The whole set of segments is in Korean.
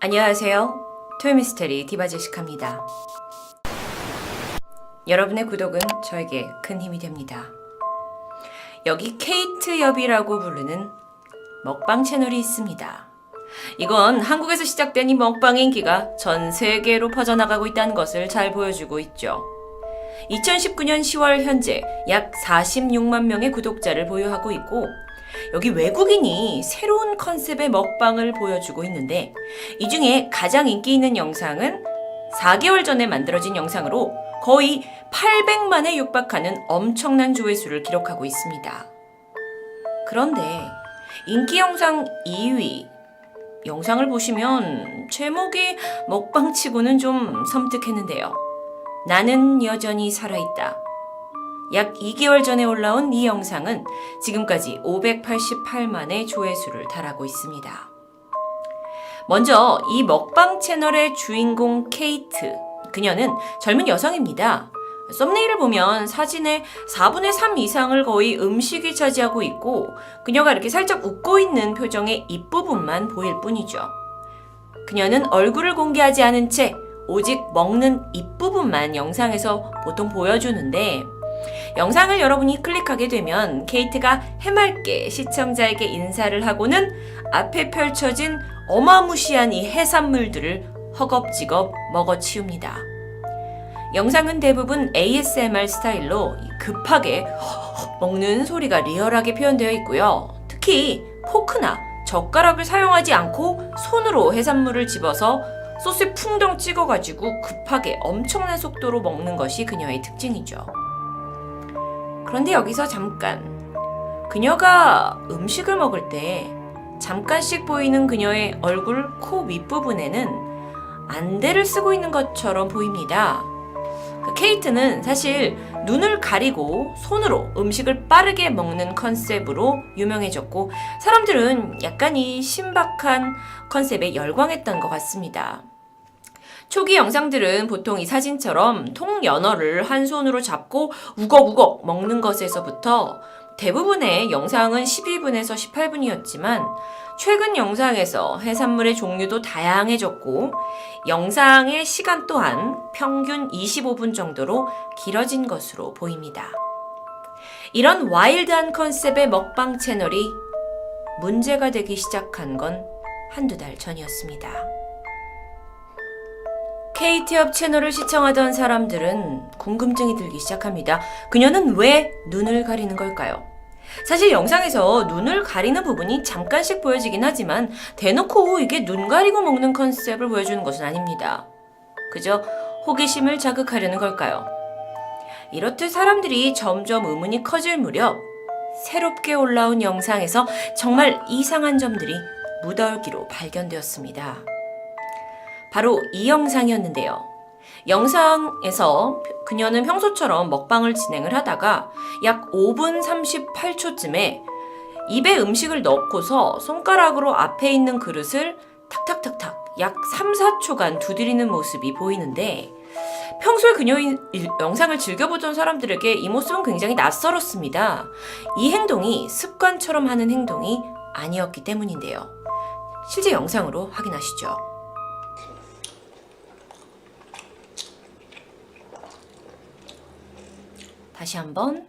안녕하세요. 토요미스테리 디바제시카입니다. 여러분의 구독은 저에게 큰 힘이 됩니다. 여기 케이트엽이라고 부르는 먹방 채널이 있습니다. 이건 한국에서 시작된 이 먹방 인기가 전 세계로 퍼져나가고 있다는 것을 잘 보여주고 있죠. 2019년 10월 현재 약 46만 명의 구독자를 보유하고 있고, 여기 외국인이 새로운 컨셉의 먹방을 보여주고 있는데, 이 중에 가장 인기 있는 영상은 4개월 전에 만들어진 영상으로 거의 800만에 육박하는 엄청난 조회수를 기록하고 있습니다. 그런데 인기 영상 2위 영상을 보시면 제목이 먹방치고는 좀 섬뜩했는데요. 나는 여전히 살아있다. 약 2개월 전에 올라온 이 영상은 지금까지 588만의 조회수를 달하고 있습니다. 먼저 이 먹방 채널의 주인공 케이트, 그녀는 젊은 여성입니다. 썸네일을 보면 사진의 4분의 3 이상을 거의 음식이 차지하고 있고, 그녀가 이렇게 살짝 웃고 있는 표정의 입부분만 보일 뿐이죠. 그녀는 얼굴을 공개하지 않은 채 오직 먹는 입부분만 영상에서 보통 보여주는데, 영상을 여러분이 클릭하게 되면 케이트가 해맑게 시청자에게 인사를 하고는 앞에 펼쳐진 어마무시한 이 해산물들을 허겁지겁 먹어치웁니다. 영상은 대부분 ASMR 스타일로 급하게 먹는 소리가 리얼하게 표현되어 있고요. 특히 포크나 젓가락을 사용하지 않고 손으로 해산물을 집어서 소스에 풍덩 찍어가지고 급하게 엄청난 속도로 먹는 것이 그녀의 특징이죠. 그런데 여기서 잠깐, 그녀가 음식을 먹을 때 잠깐씩 보이는 그녀의 얼굴, 코 윗부분에는 안대를 쓰고 있는 것처럼 보입니다. 케이트는 사실 눈을 가리고 손으로 음식을 빠르게 먹는 컨셉으로 유명해졌고, 사람들은 약간 이 신박한 컨셉에 열광했던 것 같습니다. 초기 영상들은 보통 이 사진처럼 통연어를 한 손으로 잡고 우걱우걱 먹는 것에서부터 대부분의 영상은 12분에서 18분이었지만, 최근 영상에서 해산물의 종류도 다양해졌고, 영상의 시간 또한 평균 25분 정도로 길어진 것으로 보입니다. 이런 와일드한 컨셉의 먹방 채널이 문제가 되기 시작한 건 한두 달 전이었습니다. 케이트엽 채널을 시청하던 사람들은 궁금증이 들기 시작합니다. 그녀는 왜 눈을 가리는 걸까요? 사실 영상에서 눈을 가리는 부분이 잠깐씩 보여지긴 하지만 대놓고 이게 눈 가리고 먹는 컨셉을 보여주는 것은 아닙니다. 그저 호기심을 자극하려는 걸까요? 이렇듯 사람들이 점점 의문이 커질 무렵 새롭게 올라온 영상에서 정말 이상한 점들이 무더기로 발견되었습니다. 바로 이 영상이었는데요. 영상에서 그녀는 평소처럼 먹방을 진행을 하다가 약 5분 38초쯤에 입에 음식을 넣고서 손가락으로 앞에 있는 그릇을 탁탁탁탁 약 3, 4초간 두드리는 모습이 보이는데, 평소에 그녀의 영상을 즐겨보던 사람들에게 이 모습은 굉장히 낯설었습니다. 이 행동이 습관처럼 하는 행동이 아니었기 때문인데요. 실제 영상으로 확인하시죠. 다시 한번.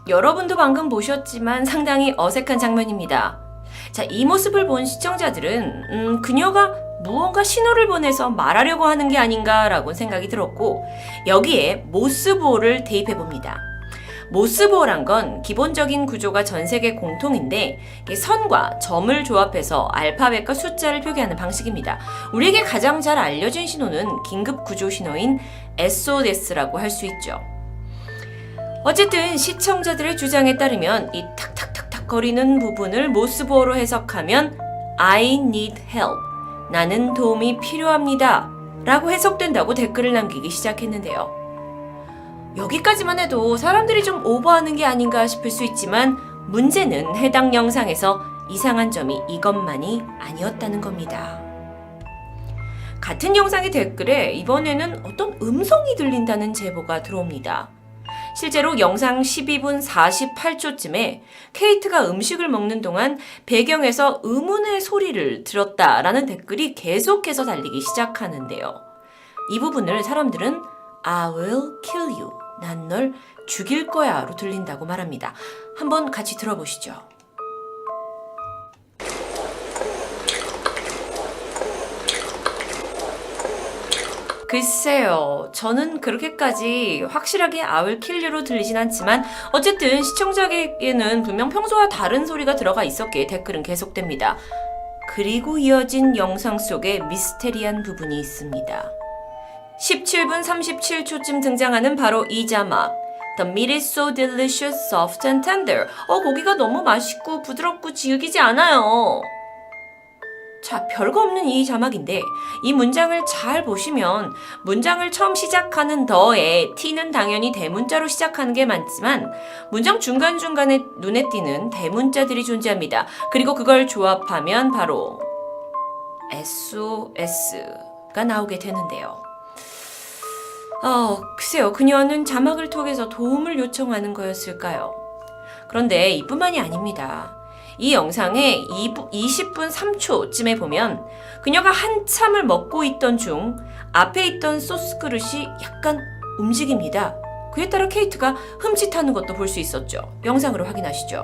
여러분도 방금 보셨지만 상당히 어색한 장면입니다. 자, 이 모습을 본 시청자들은 그녀가 무언가 신호를 보내서 말하려고 하는 게 아닌가라고 생각이 들었고, 여기에 모스보호를 대입해봅니다. 모스보호란 건 기본적인 구조가 전 세계 공통인데, 선과 점을 조합해서 알파벳과 숫자를 표기하는 방식입니다. 우리에게 가장 잘 알려진 신호는 긴급 구조 신호인 SOS라고 할 수 있죠. 어쨌든 시청자들의 주장에 따르면 이 탁탁탁탁 거리는 부분을 모스보호로 해석하면 I need help, 나는 도움이 필요합니다 라고 해석된다고 댓글을 남기기 시작했는데요. 여기까지만 해도 사람들이 좀 오버하는 게 아닌가 싶을 수 있지만, 문제는 해당 영상에서 이상한 점이 이것만이 아니었다는 겁니다. 같은 영상의 댓글에 이번에는 어떤 음성이 들린다는 제보가 들어옵니다. 실제로 영상 12분 48초쯤에 케이트가 음식을 먹는 동안 배경에서 의문의 소리를 들었다라는 댓글이 계속해서 달리기 시작하는데요. 이 부분을 사람들은 I will kill you. 난 널 죽일 거야 로 들린다고 말합니다. 한번 같이 들어보시죠. 글쎄요. 저는 그렇게까지 확실하게 I will kill you로 들리진 않지만 어쨌든 시청자에게는 분명 평소와 다른 소리가 들어가 있었기에 댓글은 계속됩니다. 그리고 이어진 영상 속에 미스테리한 부분이 있습니다. 17분 37초쯤 등장하는 바로 이 자막. The meat is so delicious, soft and tender. 고기가 너무 맛있고 부드럽고 지우기지 않아요. 자, 별거 없는 이 자막인데 이 문장을 잘 보시면 문장을 처음 시작하는 더에 T는 당연히 대문자로 시작하는 게 많지만 문장 중간중간에 눈에 띄는 대문자들이 존재합니다. 그리고 그걸 조합하면 바로 SOS가 나오게 되는데요. 글쎄요. 그녀는 자막을 통해서 도움을 요청하는 거였을까요? 그런데 이뿐만이 아닙니다. 이 영상의 20분 3초쯤에 보면 그녀가 한참을 먹고 있던 중 앞에 있던 소스 그릇이 약간 움직입니다. 그에 따라 케이트가 흠칫하는 것도 볼 수 있었죠. 영상으로 확인하시죠.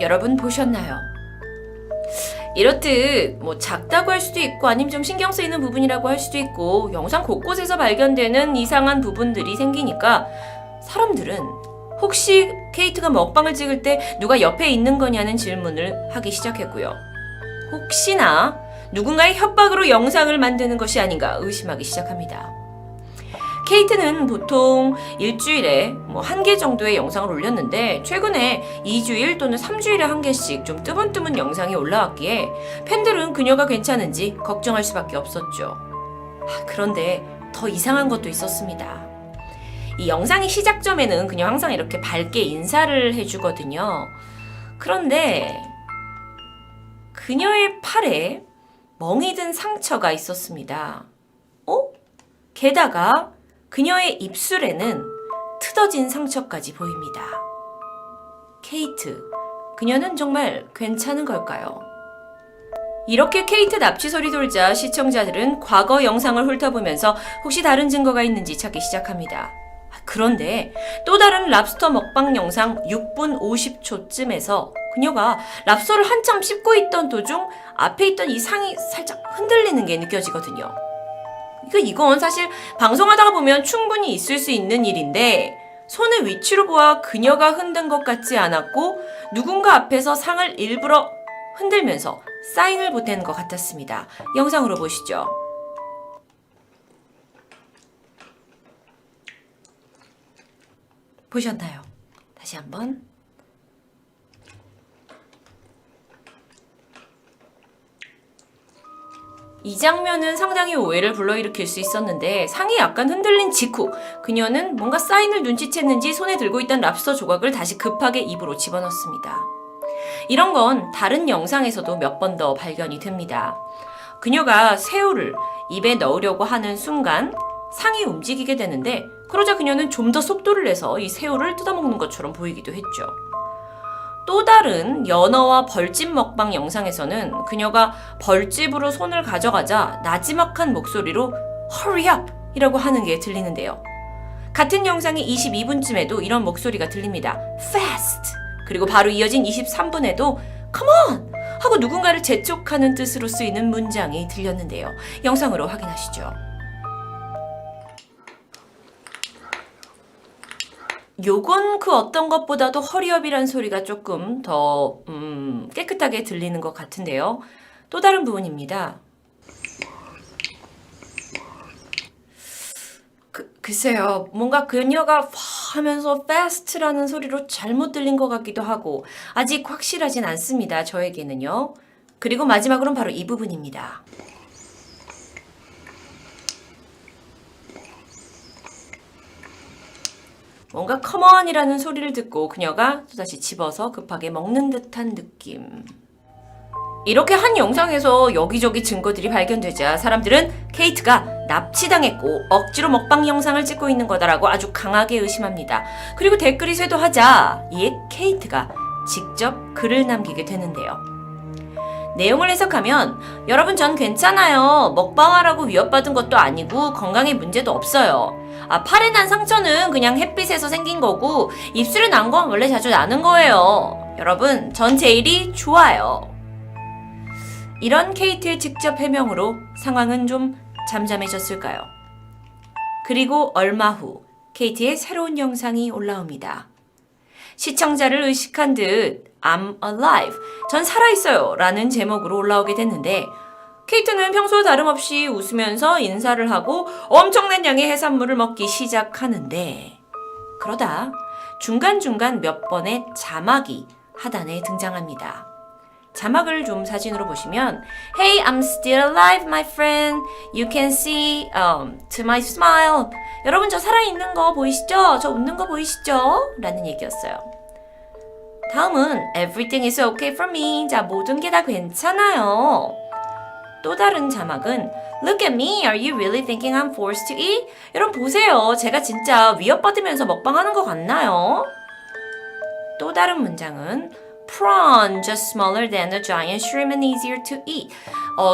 여러분 보셨나요? 이렇듯 작다고 할 수도 있고 아니면 좀 신경 쓰이는 부분이라고 할 수도 있고 영상 곳곳에서 발견되는 이상한 부분들이 생기니까 사람들은 혹시 케이트가 먹방을 찍을 때 누가 옆에 있는 거냐는 질문을 하기 시작했고요. 혹시나 누군가의 협박으로 영상을 만드는 것이 아닌가 의심하기 시작합니다. 케이트는 보통 일주일에 1개 정도의 영상을 올렸는데 최근에 2주일 또는 3주일에 1개씩 좀 뜨문뜨문 영상이 올라왔기에 팬들은 그녀가 괜찮은지 걱정할 수밖에 없었죠. 그런데 더 이상한 것도 있었습니다. 이 영상의 시작점에는 그녀 항상 이렇게 밝게 인사를 해주거든요. 그런데 그녀의 팔에 멍이 든 상처가 있었습니다. 게다가 그녀의 입술에는 트어진 상처까지 보입니다. 케이트, 그녀는 정말 괜찮은 걸까요? 이렇게 케이트 납치 소리 돌자 시청자들은 과거 영상을 훑어보면서 혹시 다른 증거가 있는지 찾기 시작합니다. 그런데 또 다른 랍스터 먹방 영상 6분 50초쯤에서 그녀가 랍스터를 한참 씹고 있던 도중 앞에 있던 이 상이 살짝 흔들리는 게 느껴지거든요. 이건 사실 방송하다가 보면 충분히 있을 수 있는 일인데 손의 위치로 보아 그녀가 흔든 것 같지 않았고 누군가 앞에서 상을 일부러 흔들면서 사인을 보태는 것 같았습니다. 영상으로 보시죠. 보셨나요? 다시 한번. 이 장면은 상당히 오해를 불러일으킬 수 있었는데 상이 약간 흔들린 직후 그녀는 뭔가 사인을 눈치챘는지 손에 들고 있던 랍스터 조각을 다시 급하게 입으로 집어넣습니다. 이런 건 다른 영상에서도 몇 번 더 발견이 됩니다. 그녀가 새우를 입에 넣으려고 하는 순간 상이 움직이게 되는데 그러자 그녀는 좀 더 속도를 내서 이 새우를 뜯어먹는 것처럼 보이기도 했죠. 또 다른 연어와 벌집 먹방 영상에서는 그녀가 벌집으로 손을 가져가자 나지막한 목소리로 Hurry up! 이라고 하는 게 들리는데요. 같은 영상의 22분쯤에도 이런 목소리가 들립니다. Fast! 그리고 바로 이어진 23분에도 Come on! 하고 누군가를 재촉하는 뜻으로 쓰이는 문장이 들렸는데요. 영상으로 확인하시죠. 요건 그 어떤 것보다도 허리업이란 소리가 조금 더 깨끗하게 들리는 것 같은데요. 또 다른 부분입니다. 글쎄요. 뭔가 그녀가 파 하면서 fast라는 소리로 잘못 들린 것 같기도 하고 아직 확실하진 않습니다. 저에게는요. 그리고 마지막으로는 바로 이 부분입니다. 뭔가 컴온이라는 소리를 듣고 그녀가 또다시 집어서 급하게 먹는 듯한 느낌. 이렇게 한 영상에서 여기저기 증거들이 발견되자 사람들은 케이트가 납치당했고 억지로 먹방 영상을 찍고 있는 거다라고 아주 강하게 의심합니다. 그리고 댓글이 쇄도하자 이에 케이트가 직접 글을 남기게 되는데요. 내용을 해석하면 여러분 전 괜찮아요. 먹방하라고 위협받은 것도 아니고 건강에 문제도 없어요. 팔에 난 상처는 그냥 햇빛에서 생긴 거고 입술에 난 건 원래 자주 나는 거예요. 여러분 전 제일이 좋아요. 이런 케이트의 직접 해명으로 상황은 좀 잠잠해졌을까요? 그리고 얼마 후 케이트의 새로운 영상이 올라옵니다. 시청자를 의식한 듯 I'm alive, 전 살아있어요 라는 제목으로 올라오게 됐는데 케이트는 평소와 다름없이 웃으면서 인사를 하고 엄청난 양의 해산물을 먹기 시작하는데 그러다 중간중간 몇 번의 자막이 하단에 등장합니다. 자막을 좀 사진으로 보시면 Hey, I'm still alive, my friend. You can see to my smile. 여러분 저 살아있는 거 보이시죠? 저 웃는 거 보이시죠? 라는 얘기였어요. 다음은 Everything is okay for me. 자, 모든 게 다 괜찮아요. 또 다른 자막은 Look at me. Are you really thinking I'm forced to eat? 여러분 보세요. 제가 진짜 위협받으면서 먹방하는 거 같나요? 또 다른 문장은 Prawn, just smaller than a giant shrimp and easier to eat.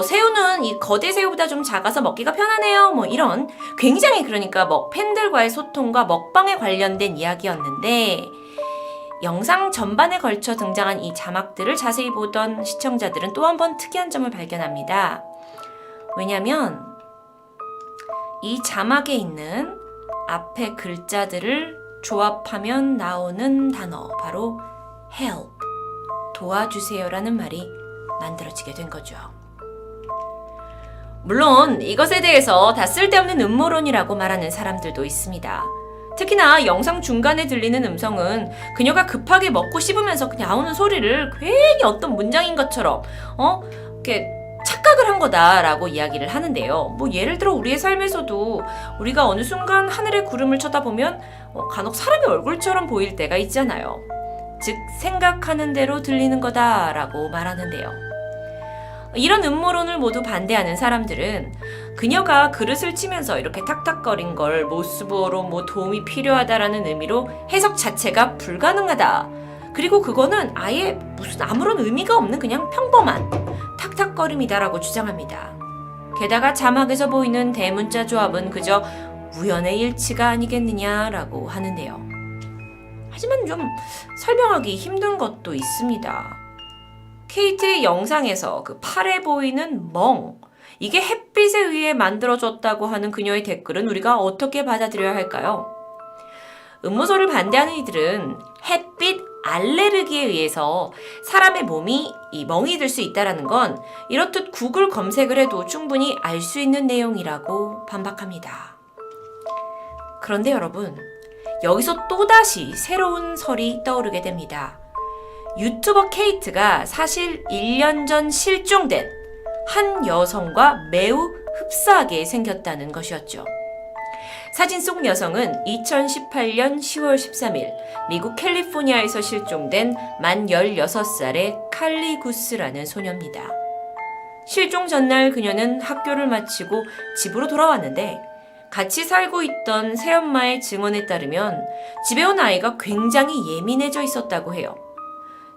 새우는 이 거대 새우보다 좀 작아서 먹기가 편하네요. 뭐 이런 굉장히 그러니까 팬들과의 소통과 먹방에 관련된 이야기였는데 영상 전반에 걸쳐 등장한 이 자막들을 자세히 보던 시청자들은 또 한 번 특이한 점을 발견합니다. 왜냐면 이 자막에 있는 앞에 글자들을 조합하면 나오는 단어 바로 help, 도와주세요라는 말이 만들어지게 된 거죠. 물론 이것에 대해서 다 쓸데없는 음모론이라고 말하는 사람들도 있습니다. 특히나 영상 중간에 들리는 음성은 그녀가 급하게 먹고 씹으면서 나오는 소리를 괜히 어떤 문장인 것처럼 이렇게 착각을 한 거다라고 이야기를 하는데요. 뭐 예를 들어 우리의 삶에서도 우리가 어느 순간 하늘의 구름을 쳐다보면 간혹 사람의 얼굴처럼 보일 때가 있잖아요. 즉 생각하는 대로 들리는 거다라고 말하는데요. 이런 음모론을 모두 반대하는 사람들은 그녀가 그릇을 치면서 이렇게 탁탁거린 걸 모습으로 도움이 필요하다라는 의미로 해석 자체가 불가능하다. 그리고 그거는 아예 무슨 아무런 의미가 없는 그냥 평범한 탁탁거림이다라고 주장합니다. 게다가 자막에서 보이는 대문자 조합은 그저 우연의 일치가 아니겠느냐라고 하는데요. 하지만 좀 설명하기 힘든 것도 있습니다. 케이트의 영상에서 그 팔에 보이는 멍, 이게 햇빛에 의해 만들어졌다고 하는 그녀의 댓글은 우리가 어떻게 받아들여야 할까요? 음모설을 반대하는 이들은 햇빛 알레르기에 의해서 사람의 몸이 이 멍이 들 수 있다는 건 이렇듯 구글 검색을 해도 충분히 알 수 있는 내용이라고 반박합니다. 그런데 여러분, 여기서 또다시 새로운 설이 떠오르게 됩니다. 유튜버 케이트가 사실 1년 전 실종된 한 여성과 매우 흡사하게 생겼다는 것이었죠. 사진 속 여성은 2018년 10월 13일 미국 캘리포니아에서 실종된 만 16살의 칼리 구스라는 소녀입니다. 실종 전날 그녀는 학교를 마치고 집으로 돌아왔는데 같이 살고 있던 새엄마의 증언에 따르면 집에 온 아이가 굉장히 예민해져 있었다고 해요.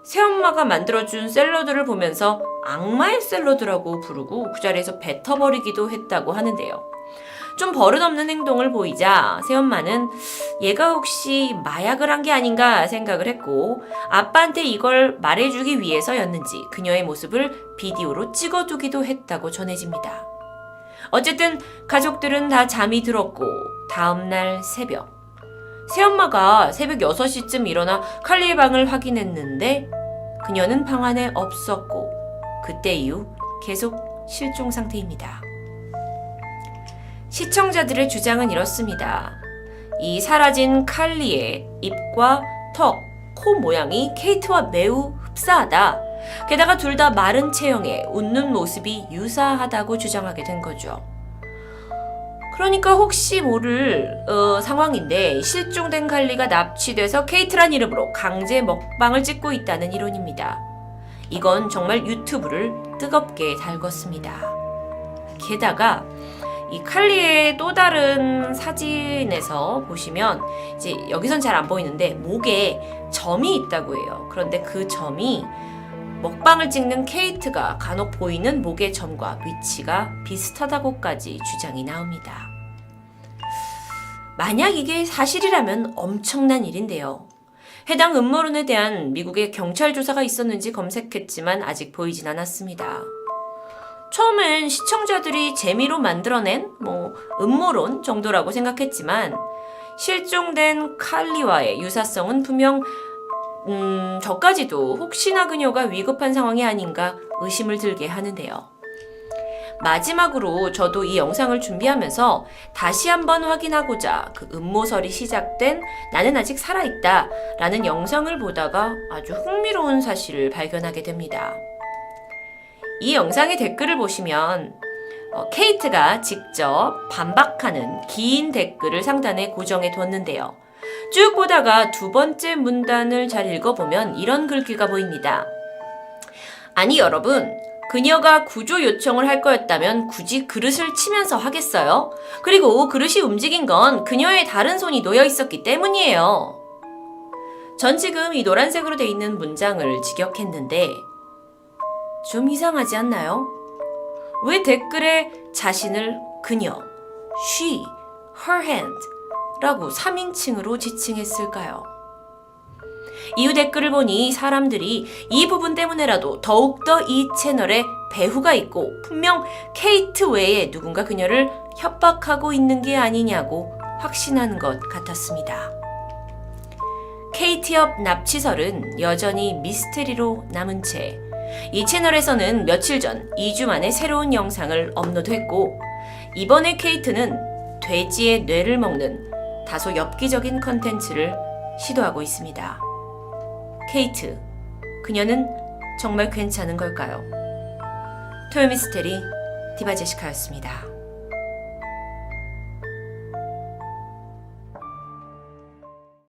새엄마가 만들어준 샐러드를 보면서 악마의 샐러드라고 부르고 그 자리에서 뱉어버리기도 했다고 하는데요. 좀 버릇없는 행동을 보이자 새엄마는 얘가 혹시 마약을 한 게 아닌가 생각을 했고 아빠한테 이걸 말해주기 위해서였는지 그녀의 모습을 비디오로 찍어두기도 했다고 전해집니다. 어쨌든 가족들은 다 잠이 들었고 다음날 새벽 새엄마가 새벽 6시쯤 일어나 칼리의 방을 확인했는데 그녀는 방 안에 없었고 그때 이후 계속 실종 상태입니다. 시청자들의 주장은 이렇습니다. 이 사라진 칼리의 입과 턱, 코 모양이 케이트와 매우 흡사하다. 게다가 둘 다 마른 체형에 웃는 모습이 유사하다고 주장하게 된 거죠. 그러니까 혹시 모를 상황인데 실종된 칼리가 납치돼서 케이트란 이름으로 강제 먹방을 찍고 있다는 이론입니다. 이건 정말 유튜브를 뜨겁게 달궜습니다. 게다가 이 칼리의 또 다른 사진에서 보시면 이제 여기선 잘 안 보이는데 목에 점이 있다고 해요. 그런데 그 점이 먹방을 찍는 케이트가 간혹 보이는 목의 점과 위치가 비슷하다고까지 주장이 나옵니다. 만약 이게 사실이라면 엄청난 일인데요. 해당 음모론에 대한 미국의 경찰 조사가 있었는지 검색했지만 아직 보이진 않았습니다. 처음엔 시청자들이 재미로 만들어낸 음모론 정도라고 생각했지만 실종된 칼리와의 유사성은 분명 저까지도 혹시나 그녀가 위급한 상황이 아닌가 의심을 들게 하는데요. 마지막으로 저도 이 영상을 준비하면서 다시 한번 확인하고자 그 음모설이 시작된 나는 아직 살아있다 라는 영상을 보다가 아주 흥미로운 사실을 발견하게 됩니다. 이 영상의 댓글을 보시면 케이트가 직접 반박하는 긴 댓글을 상단에 고정해 뒀는데요. 쭉 보다가 두 번째 문단을 잘 읽어보면 이런 글귀가 보입니다. 아니 여러분, 그녀가 구조 요청을 할 거였다면 굳이 그릇을 치면서 하겠어요? 그리고 그릇이 움직인 건 그녀의 다른 손이 놓여 있었기 때문이에요. 전 지금 이 노란색으로 돼 있는 문장을 직역했는데 좀 이상하지 않나요? 왜 댓글에 자신을 그녀, she, her hand 라고 3인칭으로 지칭했을까요? 이후 댓글을 보니 사람들이 이 부분 때문에라도 더욱더 이 채널에 배후가 있고 분명 케이트 외에 누군가 그녀를 협박하고 있는 게 아니냐고 확신하는 것 같았습니다. 케이티업 납치설은 여전히 미스테리로 남은 채 이 채널에서는 며칠 전 2주 만에 새로운 영상을 업로드했고 이번에 케이트는 돼지의 뇌를 먹는 다소 엽기적인 컨텐츠를 시도하고 있습니다. 케이트, 그녀는 정말 괜찮은 걸까요? 토요미스테리 디바제시카였습니다.